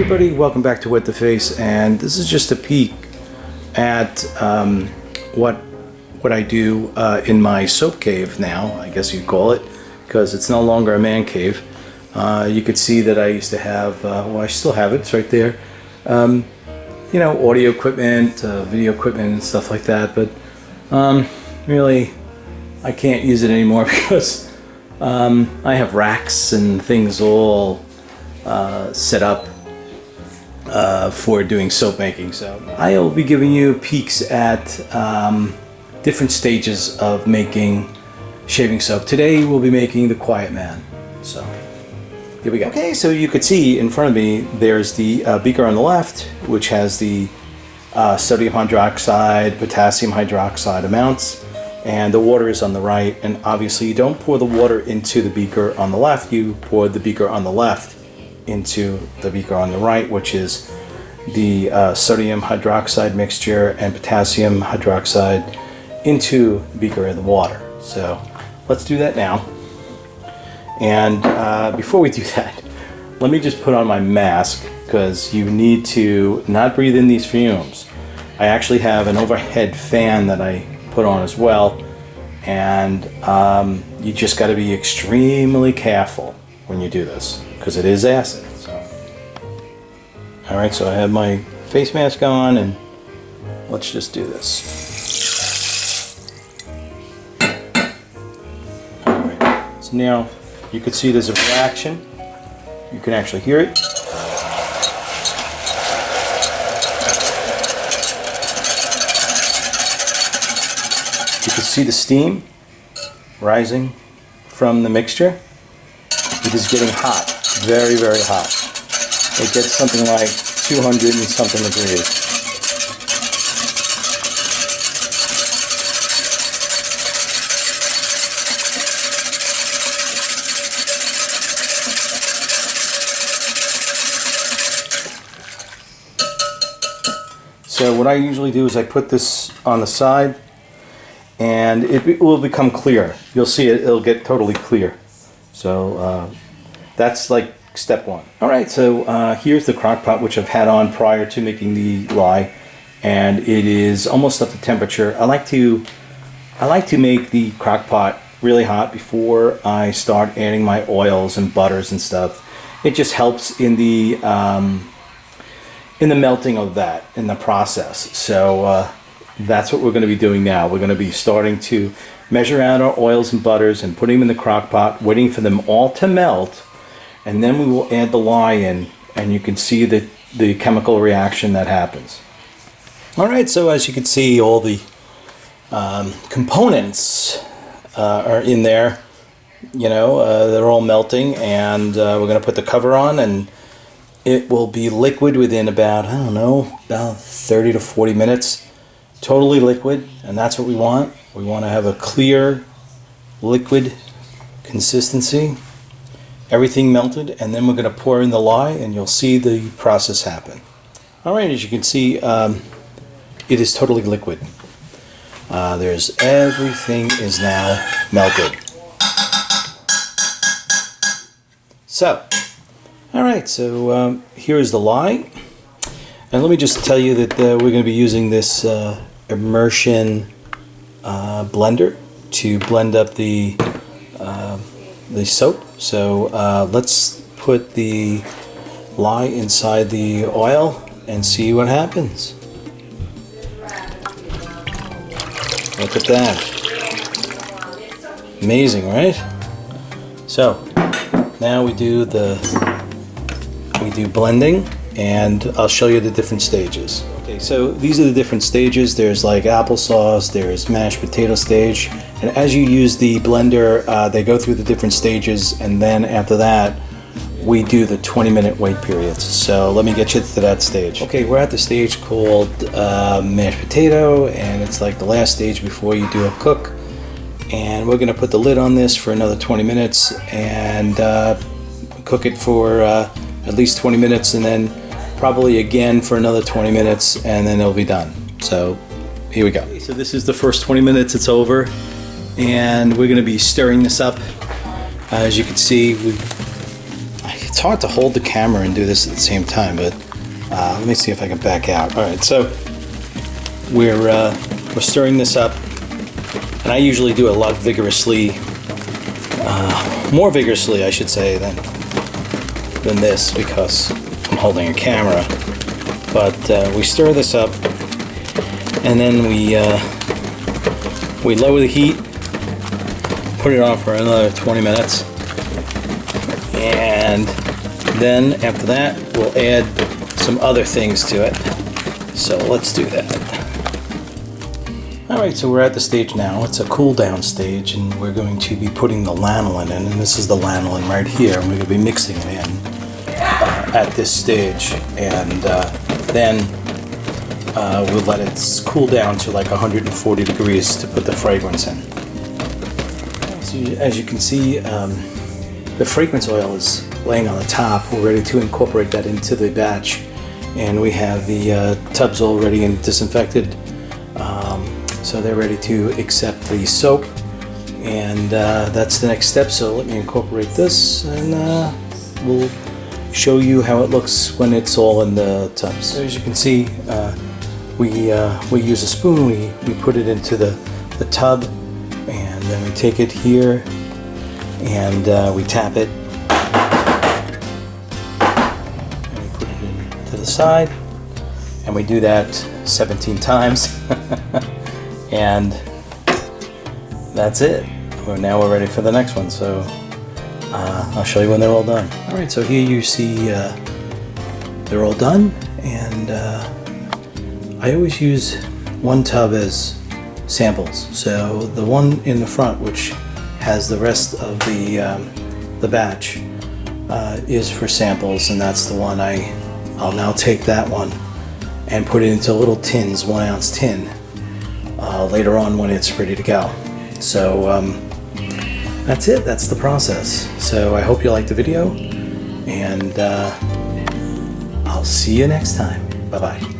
everybody, welcome back to What the Face, and this is just a peek at what I do in my soap cave now, I guess you'd call it, because it's no longer a man cave. You could see that I used to have, well, I still have it, it's right there, you know, audio equipment, video equipment and stuff like that, but really I can't use it anymore because I have racks and things all set up for doing soap making. So I'll be giving you peeks at different stages of making shaving soap. Today we'll be making the Quiet Man. So here we go. Okay, so you could see in front of me there's the beaker on the left, which has the sodium hydroxide, potassium hydroxide amounts, and the water is on the right. And obviously you don't pour the water into the beaker on the left, you pour the beaker on the left into the beaker on the right, which is the sodium hydroxide mixture and potassium hydroxide into the beaker of the water. So let's do that now. And before we do that, let me just put on my mask because you need to not breathe in these fumes. I actually have an overhead fan that I put on as well, and you just got to be extremely careful when you do this because it is acid. So. All right, so I have my face mask on, and let's just do this. All right, so now you can see there's a reaction. You can actually hear it. You can see the steam rising from the mixture. It is getting hot, very, very hot. It gets something like 200 and something degrees. So what I usually do is I put this on the side and it will become clear. You'll see it, it'll get totally clear. So that's like step one. All right, so here's the crock pot, which I've had on prior to making the lye, and it is almost up to temperature. I like to make the crock pot really hot before I start adding my oils and butters and stuff. It just helps in the melting of that, in the process. So that's what we're going to be doing now. We're going to be starting to measure out our oils and butters and putting them in the crock pot, waiting for them all to melt, and then we will add the lye in, and you can see the chemical reaction that happens. All right, so as you can see, all the components are in there. You know, they're all melting, and we're going to put the cover on, and it will be liquid within about, I don't know, about 30 to 40 minutes. Totally liquid, and that's what we want. We want to have a clear liquid consistency. Everything melted, and then we're going to pour in the lye, and you'll see the process happen. All right, as you can see, it is totally liquid. Everything is now melted. So, all right, so here is the lye. And let me just tell you that we're going to be using this immersion blender to blend up the soap. So let's put the lye inside the oil and see what happens. Look at that. Amazing, right? So now we do blending, and I'll show you the different stages. Okay, so these are the different stages. There's like applesauce, there's mashed potato stage, and as you use the blender, they go through the different stages, and then after that, we do the 20-minute wait periods. So let me get you to that stage. Okay, we're at the stage called mashed potato, and it's like the last stage before you do a cook. And we're gonna put the lid on this for another 20 minutes and cook it for at least 20 minutes, and then probably again for another 20 minutes, and then it'll be done. So here we go. So this is the first 20 minutes, it's over, and we're going to be stirring this up. As you can see, It's hard to hold the camera and do this at the same time, but let me see if I can back out. All right, so we're stirring this up, and I usually do it a lot vigorously, more vigorously, I should say, than this because I'm holding a camera. But we stir this up, and then we lower the heat, put it on for another 20 minutes, and then after that we'll add some other things to it. So let's do that. Alright, so we're at the stage now. It's a cool down stage, and we're going to be putting the lanolin in, and this is the lanolin right here, and we're going to be mixing it in at this stage, and then we'll let it cool down to like 140 degrees to put the fragrance in. So as you can see, the fragrance oil is laying on the top. We're ready to incorporate that into the batch, and we have the tubs all ready and disinfected, so they're ready to accept the soap, and that's the next step. So let me incorporate this, and we'll show you how it looks when it's all in the tubs. So as you can see, we use a spoon, we put it into the tub, and then we take it here and we tap it, and we put it into the side, and we do that 17 times and that's it. Now we're ready for the next one, so I'll show you when they're all done. Alright, so here you see they're all done, and I always use one tub as samples. So the one in the front, which has the rest of the batch, is for samples, and that's the one I'll now take that one and put it into little tins, 1 ounce tin, later on when it's ready to go. So that's it, that's the process. So I hope you liked the video, and I'll see you next time. Bye-bye.